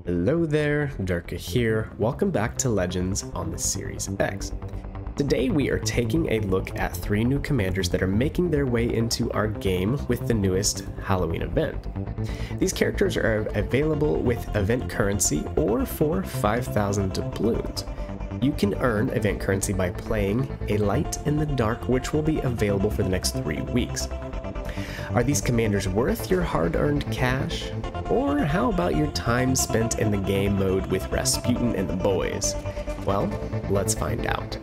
Hello there, Derka here. Welcome back to Legends on the Series X. Today we are taking a look at 3 new commanders that are making their way into our game with the newest Halloween event. These characters are available with event currency or for 5,000 doubloons. You can earn event currency by playing a Light in the Dark, which will be available for the next 3 weeks. Are these commanders worth your hard-earned cash? Or how about your time spent in the game mode with Rasputin and the boys? Well, let's find out.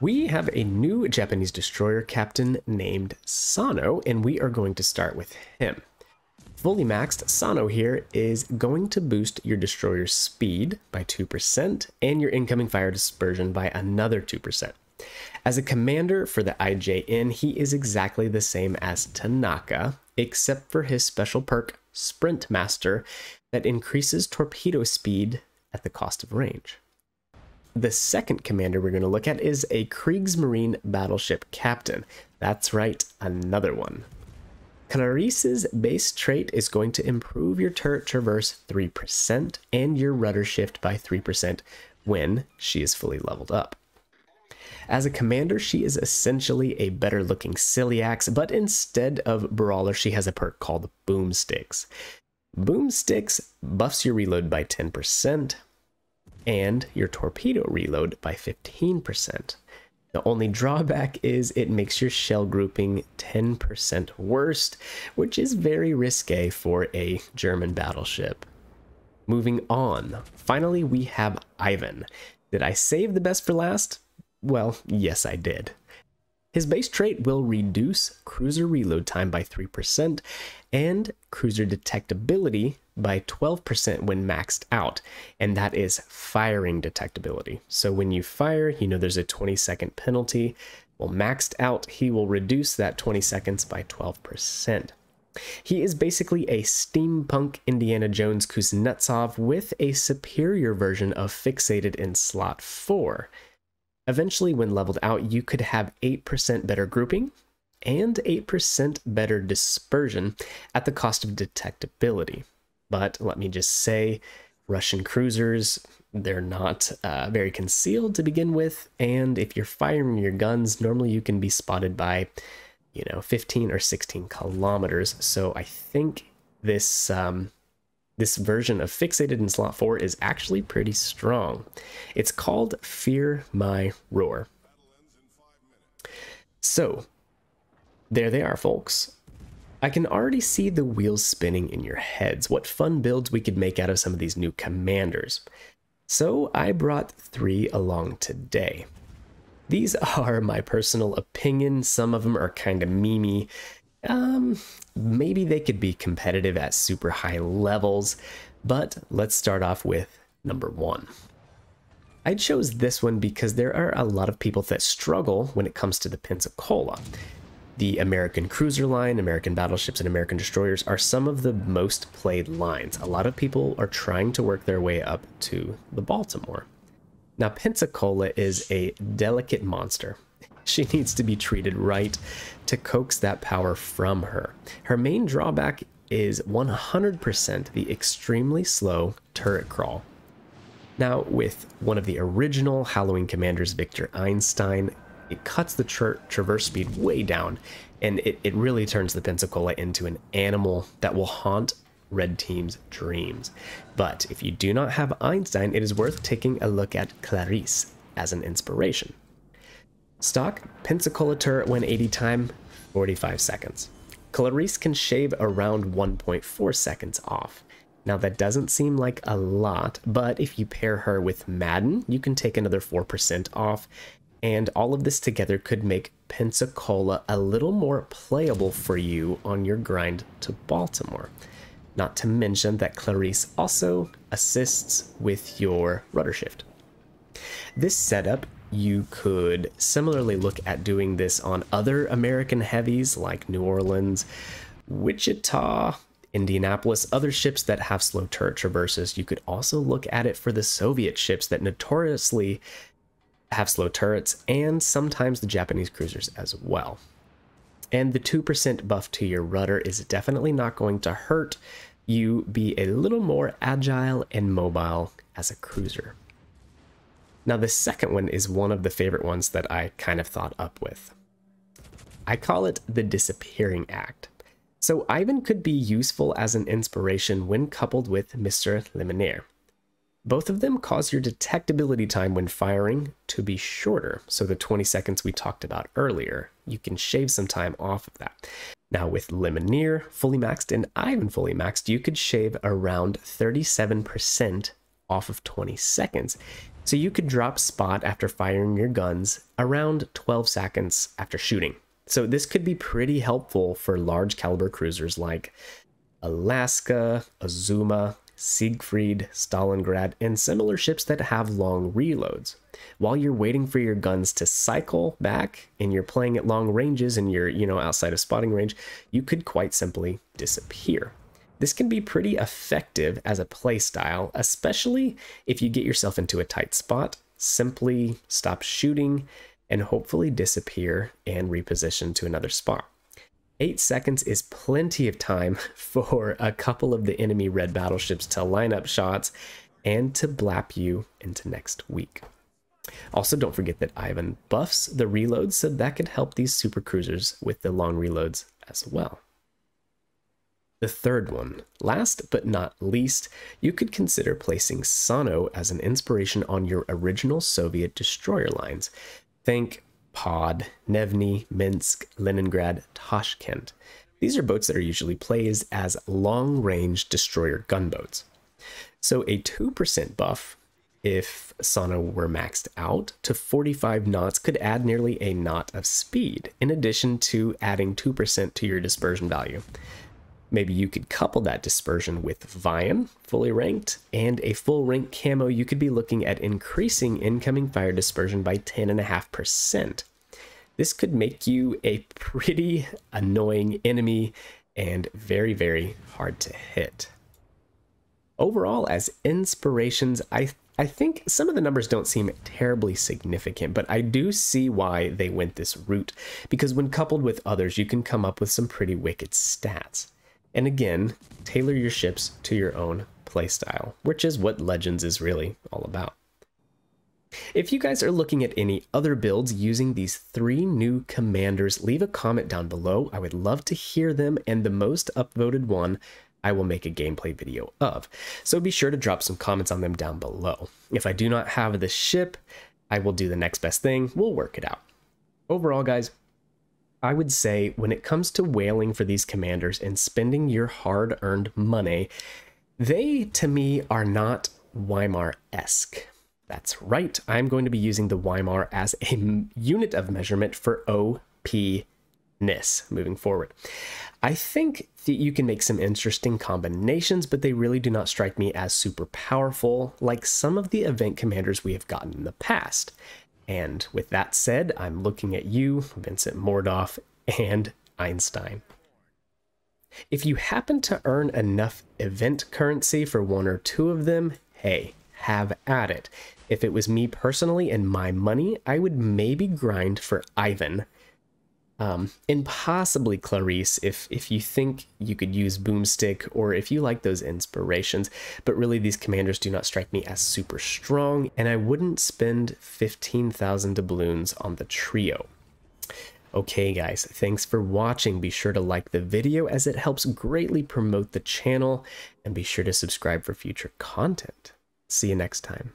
We have a new Japanese destroyer captain named Sano, and we are going to start with him. Fully maxed, Sano here is going to boost your destroyer's speed by 2% and your incoming fire dispersion by another 2%. As a commander for the IJN, he is exactly the same as Tanaka, except for his special perk, Sprint Master, that increases torpedo speed at the cost of range. The second commander we're going to look at is a Kriegsmarine battleship captain. That's right, another one. Clarice's base trait is going to improve your turret traverse 3% and your rudder shift by 3% when she is fully leveled up. As a commander, she is essentially a better looking Ciliax, but instead of Brawler, she has a perk called Boomsticks. Boomsticks buffs your reload by 10% and your torpedo reload by 15%. The only drawback is it makes your shell grouping 10% worse, which is very risque for a German battleship. Moving on, finally we have Ivan. Did I save the best for last? Well, yes I did. His base trait will reduce cruiser reload time by 3% and cruiser detectability by 12% when maxed out, and that is firing detectability. So when you fire, you know there's a 20-second penalty. Well, maxed out, he will reduce that 20 seconds by 12%. He is basically a steampunk Indiana Jones Kuznetsov with a superior version of fixated in slot 4. Eventually, when leveled out, you could have 8% better grouping and 8% better dispersion at the cost of detectability. But let me just say, Russian cruisers, they're not very concealed to begin with, and if you're firing your guns, normally you can be spotted by, 15 or 16 kilometers. So I think this this version of fixated in slot 4 is actually pretty strong. It's called Fear My Roar. So, there they are, folks. I can already see the wheels spinning in your heads. What fun builds we could make out of some of these new commanders. So I brought 3 along today. These are my personal opinion. Some of them are kind of memey. Maybe they could be competitive at super high levels, but let's start off with number 1. I chose this one because there are a lot of people that struggle when it comes to the Pensacola. The American cruiser line, American battleships, and American destroyers are some of the most played lines. A lot of people are trying to work their way up to the Baltimore. Now, Pensacola is a delicate monster. She needs to be treated right to coax that power from her. Her main drawback is 100% the extremely slow turret crawl. Now, with one of the original Halloween commanders, Victor Einstein, it cuts the traverse speed way down, and it really turns the Pensacola into an animal that will haunt Red Team's dreams. But if you do not have Einstein, it is worth taking a look at Clarice as an inspiration. Stock Pensacola turret 180 time, 45 seconds. Clarice can shave around 1.4 seconds off. Now that doesn't seem like a lot, but if you pair her with Madden, you can take another 4% off, and all of this together could make Pensacola a little more playable for you on your grind to Baltimore. Not to mention that Clarice also assists with your rudder shift. This setup, you could similarly look at doing this on other American heavies like New Orleans, Wichita, Indianapolis, other ships that have slow turret traverses. You could also look at it for the Soviet ships that notoriously have slow turrets, and sometimes the Japanese cruisers as well. And the 2% buff to your rudder is definitely not going to hurt you be a little more agile and mobile as a cruiser. Now the second one is one of the favorite ones that I kind of thought up with. I call it the Disappearing Act. So Ivan could be useful as an inspiration when coupled with Mr. Liminaire. Both of them cause your detectability time when firing to be shorter, so the 20 seconds we talked about earlier, you can shave some time off of that. Now with Liminaire fully maxed and Ivan fully maxed, you could shave around 37% off of 20 seconds. So you could drop spot after firing your guns around 12 seconds after shooting. So this could be pretty helpful for large caliber cruisers like Alaska, Azuma, Siegfried, Stalingrad, and similar ships that have long reloads. While you're waiting for your guns to cycle back and you're playing at long ranges and you're, outside of spotting range, you could quite simply disappear. This can be pretty effective as a playstyle, especially if you get yourself into a tight spot. Simply stop shooting and hopefully disappear and reposition to another spot. 8 seconds is plenty of time for a couple of the enemy red battleships to line up shots and to blap you into next week. Also, don't forget that Ivan buffs the reloads, so that could help these super cruisers with the long reloads as well. The third one, last but not least, you could consider placing Sano as an inspiration on your original Soviet destroyer lines. Think Pod, Nevny, Minsk, Leningrad, Tashkent. These are boats that are usually played as long-range destroyer gunboats. So a 2% buff, if Sano were maxed out to 45 knots, could add nearly a knot of speed, in addition to adding 2% to your dispersion value. Maybe you could couple that dispersion with Vian, fully ranked, and a full rank camo. You could be looking at increasing incoming fire dispersion by 10.5%. This could make you a pretty annoying enemy and very, very hard to hit. Overall, as inspirations, I think some of the numbers don't seem terribly significant, but I do see why they went this route, because when coupled with others, you can come up with some pretty wicked stats. And again, tailor your ships to your own playstyle, which is what Legends is really all about. If you guys are looking at any other builds using these 3 new commanders, leave a comment down below. I would love to hear them, and the most upvoted one I will make a gameplay video of. So be sure to drop some comments on them down below. If I do not have the ship, I will do the next best thing. We'll work it out. Overall, guys, I would say when it comes to whaling for these commanders and spending your hard-earned money, they, to me, are not Weimar-esque. That's right, I'm going to be using the Weimar as a unit of measurement for OP-ness moving forward. I think that you can make some interesting combinations, but they really do not strike me as super powerful like some of the event commanders we have gotten in the past. And with that said, I'm looking at you, Vincent Mordoff, and Einstein. If you happen to earn enough event currency for 1 or 2 of them, hey, have at it. If it was me personally and my money, I would maybe grind for Ivan. And possibly Clarice if you think you could use Boomstick, or if you like those inspirations. But really, these commanders do not strike me as super strong, and I wouldn't spend 15,000 doubloons on the trio. Okay guys, thanks for watching. Be sure to like the video as it helps greatly promote the channel, and be sure to subscribe for future content. See you next time.